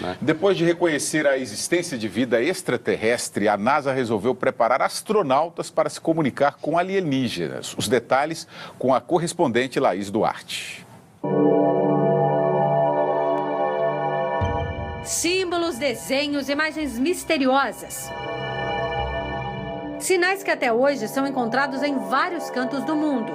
né? Depois de reconhecer a existência de vida extraterrestre, a NASA resolveu preparar astronautas para se comunicar com alienígenas. Os detalhes com a correspondente Laís Duarte. Símbolos, desenhos, imagens misteriosas. Sinais que até hoje são encontrados em vários cantos do mundo.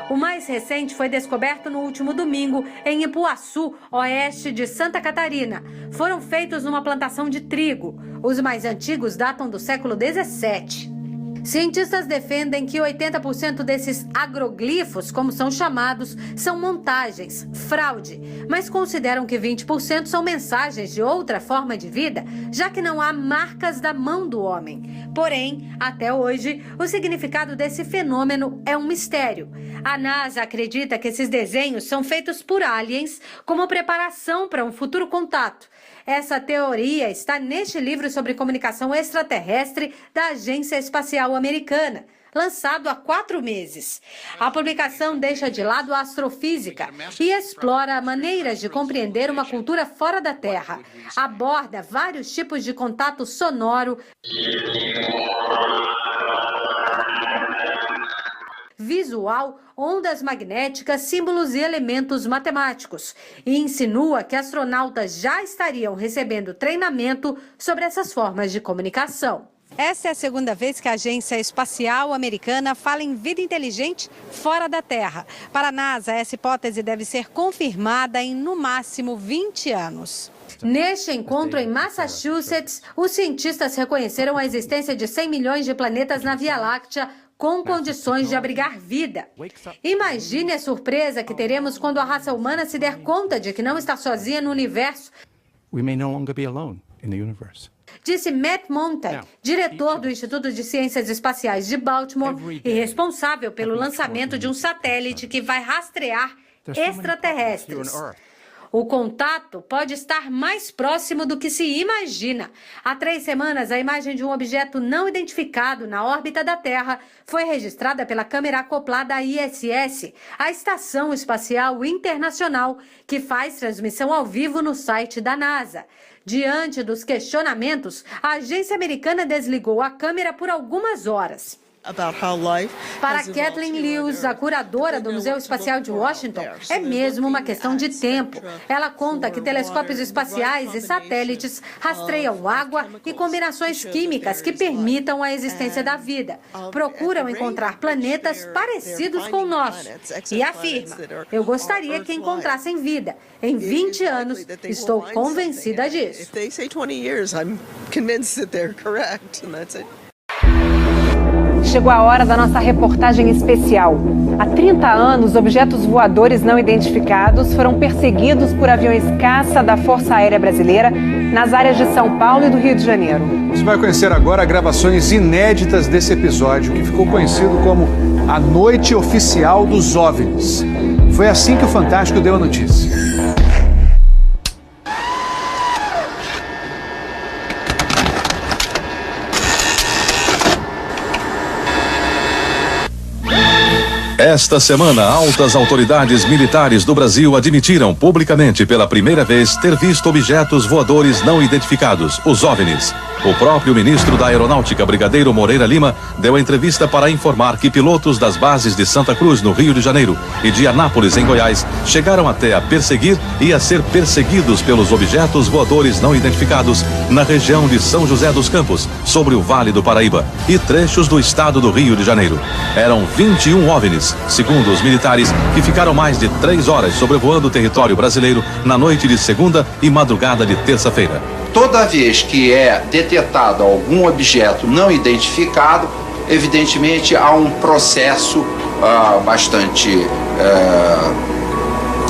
O mais recente foi descoberto no último domingo em Ipuaçu, oeste de Santa Catarina. Foram feitos numa plantação de trigo. Os mais antigos datam do século 17. Cientistas defendem que 80% desses agroglifos, como são chamados, são montagens, fraude, mas consideram que 20% são mensagens de outra forma de vida, já que não há marcas da mão do homem. Porém, até hoje, o significado desse fenômeno é um mistério. A NASA acredita que esses desenhos são feitos por aliens como preparação para um futuro contato. Essa teoria está neste livro sobre comunicação extraterrestre da Agência Espacial Americana, lançado há 4 meses. A publicação deixa de lado a astrofísica e explora maneiras de compreender uma cultura fora da Terra. Aborda vários tipos de contato sonoro, visual, ondas magnéticas, símbolos e elementos matemáticos. E insinua que astronautas já estariam recebendo treinamento sobre essas formas de comunicação. Essa é a segunda vez que a Agência Espacial Americana fala em vida inteligente fora da Terra. Para a NASA, essa hipótese deve ser confirmada em, no máximo, 20 anos. Neste encontro em Massachusetts, os cientistas reconheceram a existência de 100 milhões de planetas na Via Láctea, com condições de abrigar vida. Imagine a surpresa que teremos quando a raça humana se der conta de que não está sozinha no universo. We may no longer be alone in the universe. Disse Matt Montag, diretor do Instituto de Ciências Espaciais de Baltimore e responsável pelo lançamento de um satélite que vai rastrear extraterrestres. O contato pode estar mais próximo do que se imagina. Há 3 semanas, a imagem de um objeto não identificado na órbita da Terra foi registrada pela câmera acoplada à ISS, a Estação Espacial Internacional, que faz transmissão ao vivo no site da NASA. Diante dos questionamentos, a agência americana desligou a câmera por algumas horas. Para Kathleen Lewis, a curadora do Museu Espacial de Washington, é mesmo uma questão de tempo. Ela conta que telescópios espaciais e satélites rastreiam água e combinações químicas que permitam a existência da vida. Procuram encontrar planetas parecidos com o nosso. E afirma: eu gostaria que encontrassem vida. Em 20 anos, estou convencida disso. Chegou a hora da nossa reportagem especial. Há 30 anos, objetos voadores não identificados foram perseguidos por aviões caça da Força Aérea Brasileira nas áreas de São Paulo e do Rio de Janeiro. Você vai conhecer agora gravações inéditas desse episódio, que ficou conhecido como a Noite Oficial dos OVNIs. Foi assim que o Fantástico deu a notícia. Esta semana, altas autoridades militares do Brasil admitiram publicamente pela primeira vez ter visto objetos voadores não identificados, os OVNIs. O próprio ministro da Aeronáutica, Brigadeiro Moreira Lima, deu entrevista para informar que pilotos das bases de Santa Cruz, no Rio de Janeiro, e de Anápolis, em Goiás, chegaram até a perseguir e a ser perseguidos pelos objetos voadores não identificados na região de São José dos Campos, sobre o Vale do Paraíba, e trechos do estado do Rio de Janeiro. Eram 21 OVNIs, segundo os militares, que ficaram mais de 3 horas sobrevoando o território brasileiro na noite de segunda e madrugada de terça-feira. Toda vez que é detectado algum objeto não identificado, evidentemente há um processo bastante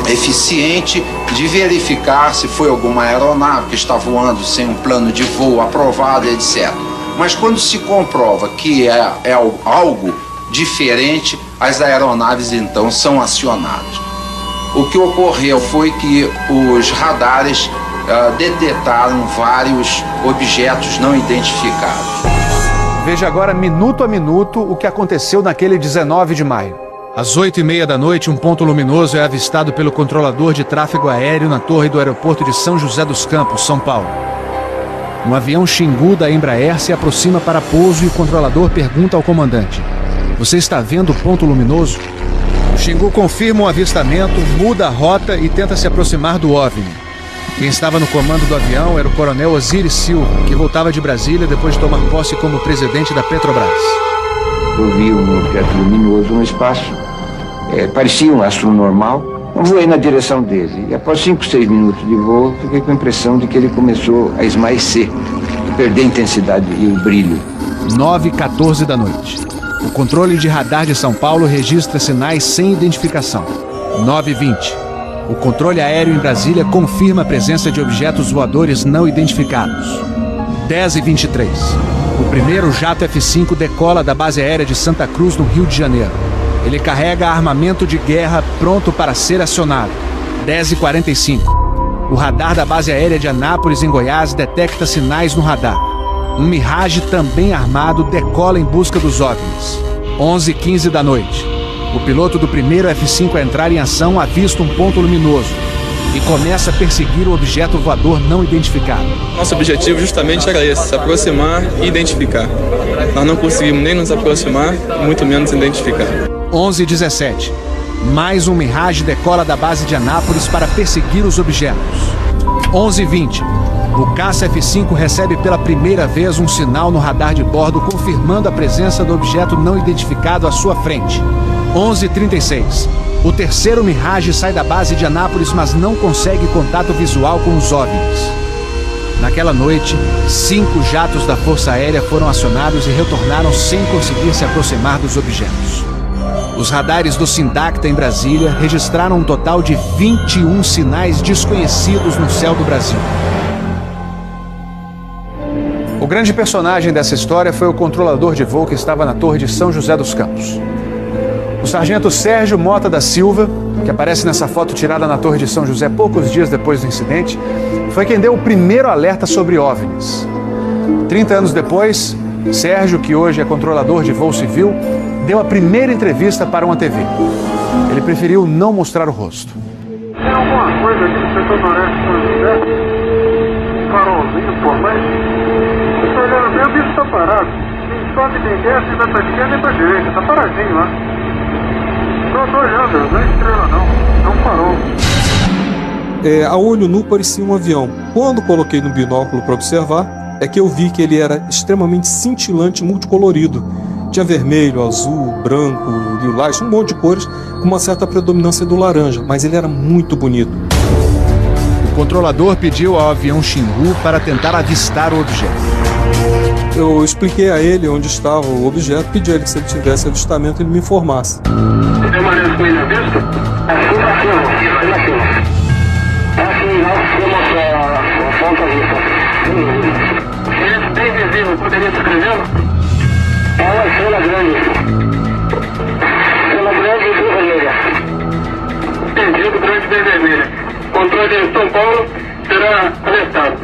eficiente de verificar se foi alguma aeronave que está voando sem um plano de voo aprovado, etc. Mas quando se comprova que é algo diferente, as aeronaves então são acionadas. O que ocorreu foi que os radares detectaram vários objetos não identificados. Veja agora, minuto a minuto, o que aconteceu naquele 19 de maio. Às 8h30 da noite, um ponto luminoso é avistado pelo controlador de tráfego aéreo na torre do aeroporto de São José dos Campos, São Paulo. Um avião Xingu da Embraer se aproxima para pouso e o controlador pergunta ao comandante: "Você está vendo o ponto luminoso?" O Xingu confirma o avistamento, muda a rota e tenta se aproximar do OVNI. Quem estava no comando do avião era o coronel Osiris Silva, que voltava de Brasília depois de tomar posse como presidente da Petrobras. Eu vi um objeto luminoso no espaço, parecia um astro normal. Eu voei na direção dele e após 5, 6 minutos de voo, fiquei com a impressão de que ele começou a esmaecer, perder a intensidade e o brilho. 9h14 da noite. O controle de radar de São Paulo registra sinais sem identificação. 9h20. O controle aéreo em Brasília confirma a presença de objetos voadores não identificados. 10h23. O primeiro jato F-5 decola da base aérea de Santa Cruz, no Rio de Janeiro. Ele carrega armamento de guerra pronto para ser acionado. 10h45. O radar da base aérea de Anápolis, em Goiás, detecta sinais no radar. Um Mirage também armado decola em busca dos OVNIs. 11h15 da noite. O piloto do primeiro F-5 a entrar em ação avista um ponto luminoso e começa a perseguir o objeto voador não identificado. Nosso objetivo justamente era esse, se aproximar e identificar. Nós não conseguimos nem nos aproximar, muito menos identificar. 11h17. Mais um Mirage decola da base de Anápolis para perseguir os objetos. 11h20. O caça F-5 recebe pela primeira vez um sinal no radar de bordo confirmando a presença do objeto não identificado à sua frente. 11h36. O terceiro Mirage sai da base de Anápolis, mas não consegue contato visual com os OVNIs. Naquela noite, 5 jatos da Força Aérea foram acionados e retornaram sem conseguir se aproximar dos objetos. Os radares do Sindacta em Brasília registraram um total de 21 sinais desconhecidos no céu do Brasil. O grande personagem dessa história foi o controlador de voo que estava na torre de São José dos Campos. O sargento Sérgio Mota da Silva, que aparece nessa foto tirada na torre de São José poucos dias depois do incidente, foi quem deu o primeiro alerta sobre OVNIs. 30 anos depois, Sérgio, que hoje é controlador de voo civil, deu a primeira entrevista para uma TV. Ele preferiu não mostrar o rosto. Tem alguma coisa aqui no setor noreste de São José? Um farolzinho por mais? Eu estou olhando bem, o bicho está parado. Nem sobe, nem desce, nem vai para a esquerda, nem para a direita. Está paradinho lá. Não estou olhando, não é estrela não. É um farol. A olho nu parecia um avião. Quando coloquei no binóculo para observar, é que eu vi que ele era extremamente cintilante e multicolorido. Tinha vermelho, azul, branco, lilás, um monte de cores, com uma certa predominância do laranja, mas ele era muito bonito. O controlador pediu ao avião Xingu para tentar avistar o objeto. Eu expliquei a ele onde estava o objeto, pedi a ele que se ele tivesse avistamento ele me informasse. Você tem maneira com ele à vista? Aqui, nós temos a ponta vista. Ele bem visível, poderia descrevê-lo? É uma estrela grande. Estrela grande e bem vermelha. Entendido, grande e bem vermelha. Controle de São Paulo será alertado.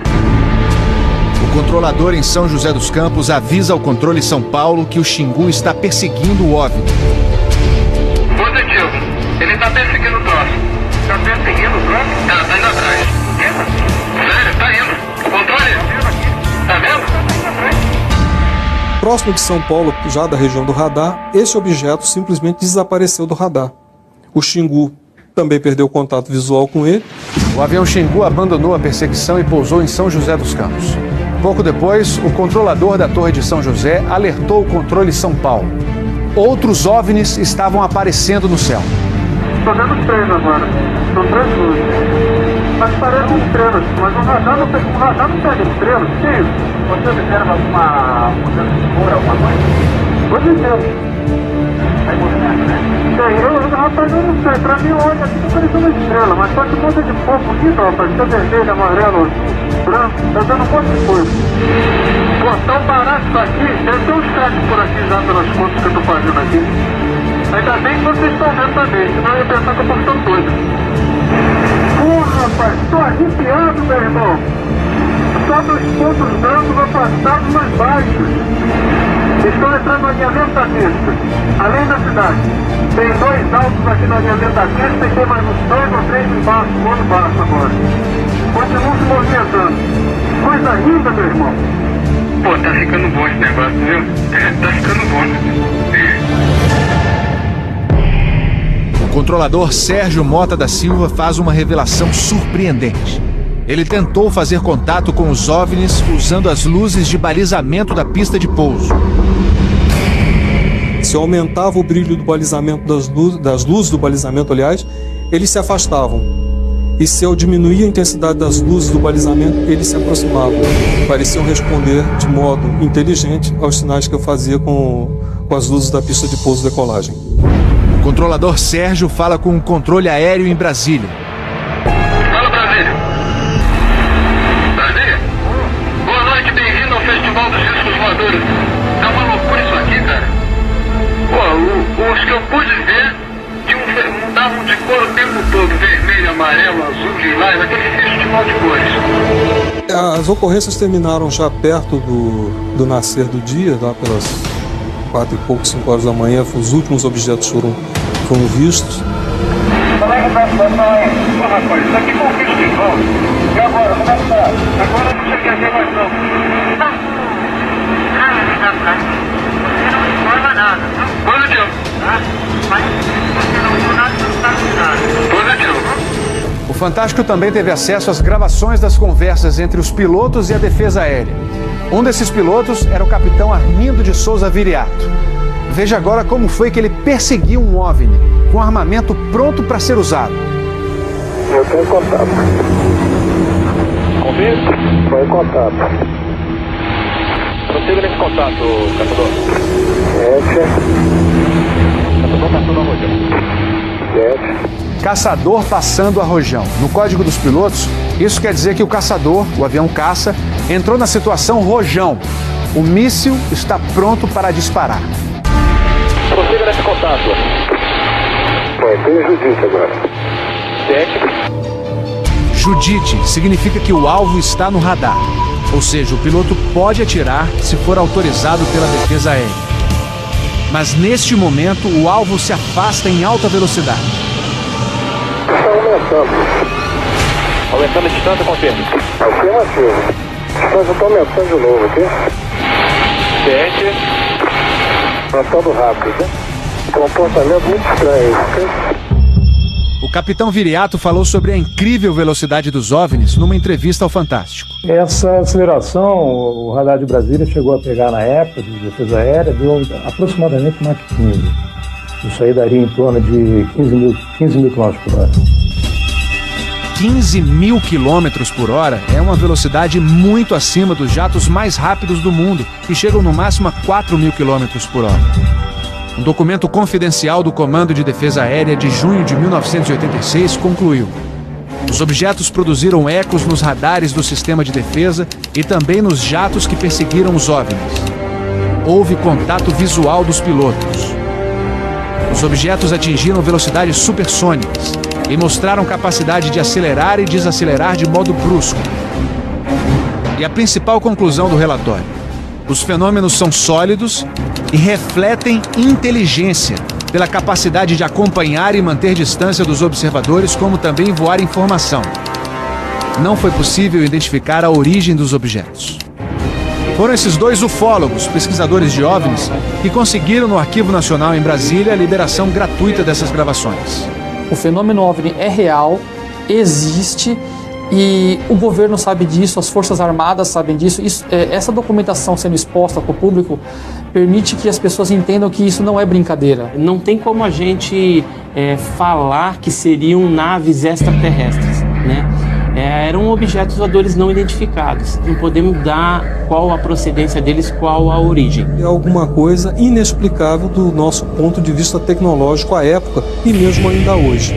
O controlador em São José dos Campos avisa ao controle São Paulo que o Xingu está perseguindo o OVNI. Positivo. Ele está perseguindo o troço. Está perseguindo o troço? Ela está indo atrás. Sério, está indo. Controle. Está vendo? Próximo de São Paulo, já da região do radar, esse objeto simplesmente desapareceu do radar. O Xingu também perdeu contato visual com ele. O avião Xingu abandonou a perseguição e pousou em São José dos Campos. Pouco depois, o controlador da Torre de São José alertou o controle São Paulo. Outros OVNIs estavam aparecendo no céu. Estou vendo 3 agora. São 3 luzes. Mas parecem estrelas. Mas o radar não pega estrelas. O que é isso? Você observa alguma mudança de cor, alguma coisa? Pode ser. Vai movimento, né? Rapaz, eu não sei. Pra mim, olha, aqui tá parecendo uma estrela. Mas só que um monte de fogo bonito, rapaz. Tá vermelho, amarelo, azul, branco. Tá dando um monte de coisa. Pô, tão barato isso aqui. Deve ter uns créditos por aqui já pelas contas que eu tô fazendo aqui. Ainda bem que vocês estão vendo também. Senão eu ia pensar que eu tô ficando doido. Porra, rapaz. Tô arrepiado, meu irmão. Só dos pontos brancos afastados mais baixos. Estão entrando no alinhamento da pista, além da cidade. Tem 2 altos aqui no alinhamento da pista e tem mais uns 2 ou 3 embaixo, no baixo agora. Continuam se movimentando. Coisa linda, meu irmão. Pô, tá ficando bom esse negócio, viu? Tá ficando bom. O controlador Sérgio Mota da Silva faz uma revelação surpreendente. Ele tentou fazer contato com os OVNIs usando as luzes de balizamento da pista de pouso. Se eu aumentava o brilho do balizamento das luzes do balizamento, aliás, eles se afastavam. E se eu diminuía a intensidade das luzes do balizamento, eles se aproximavam. Pareciam responder de modo inteligente aos sinais que eu fazia com as luzes da pista de pouso e decolagem. O controlador Sérgio fala com o controle aéreo em Brasília. Fala, Brasília. Brasília? Boa noite, bem-vindo ao Festival dos Discos Voadores. É uma loucura isso aqui, cara. Pô, os que eu pude ver mudavam de cor o tempo todo. Vermelho, amarelo, azul, lilás, aquele festival de cores. As ocorrências terminaram já perto do nascer do dia, lá pelas 4 e pouco, 5 horas da manhã. Os últimos objetos foram vistos. Como é que tá a situação aí? Pô, rapaz, isso aqui foi um festival. E agora, como é que tá? Agora não sei o que é mais não. Você não informa nada. Positivo. Mas você não viu nada, não está nada. Positivo. O Fantástico também teve acesso às gravações das conversas entre os pilotos e a defesa aérea. Um desses pilotos era o capitão Armindo de Souza Viriato. Veja agora como foi que ele perseguiu um OVNI com armamento pronto para ser usado. Eu tenho contato. Confirma? Foi contato. Prossiga nesse contato, caçador. 7. Caçador passando a rojão. 7. Caçador passando a rojão. No código dos pilotos, isso quer dizer que o caçador, o avião caça, entrou na situação rojão. O míssil está pronto para disparar. Prossiga nesse contato. Foi, tem Judite agora. 7. Judite significa que o alvo está no radar. Ou seja, o piloto pode atirar se for autorizado pela defesa aérea. Mas neste momento, o alvo se afasta em alta velocidade. Está aumentando. Aumentando a distância, confirma. Afirmativo. A distância está aumentando de novo aqui. 7. Aumentando rápido, né? Comportamento muito estranho, ok? O capitão Viriato falou sobre a incrível velocidade dos OVNIs numa entrevista ao Fantástico. Essa aceleração, o radar de Brasília chegou a pegar na época de defesa aérea, deu aproximadamente Mach 15. Isso aí daria em torno de 15 mil km por hora. 15 mil quilômetros por hora é uma velocidade muito acima dos jatos mais rápidos do mundo, que chegam no máximo a 4 mil quilômetros por hora. Um documento confidencial do Comando de Defesa Aérea de junho de 1986 concluiu: os objetos produziram ecos nos radares do sistema de defesa e também nos jatos que perseguiram os OVNIs. Houve contato visual dos pilotos. Os objetos atingiram velocidades supersônicas e mostraram capacidade de acelerar e desacelerar de modo brusco. E a principal conclusão do relatório: os fenômenos são sólidos e refletem inteligência, pela capacidade de acompanhar e manter distância dos observadores, como também voar informação. Não foi possível identificar a origem dos objetos. Foram esses 2 ufólogos, pesquisadores de OVNIs, que conseguiram no Arquivo Nacional em Brasília a liberação gratuita dessas gravações. O fenômeno OVNI é real, existe, e o governo sabe disso, as Forças Armadas sabem disso. Essa documentação sendo exposta para o público permite que as pessoas entendam que isso não é brincadeira. Não tem como a gente falar que seriam naves extraterrestres, né? Eram objetos voadores não identificados. Não podemos dar qual a procedência deles, qual a origem. É alguma coisa inexplicável do nosso ponto de vista tecnológico à época e mesmo ainda hoje.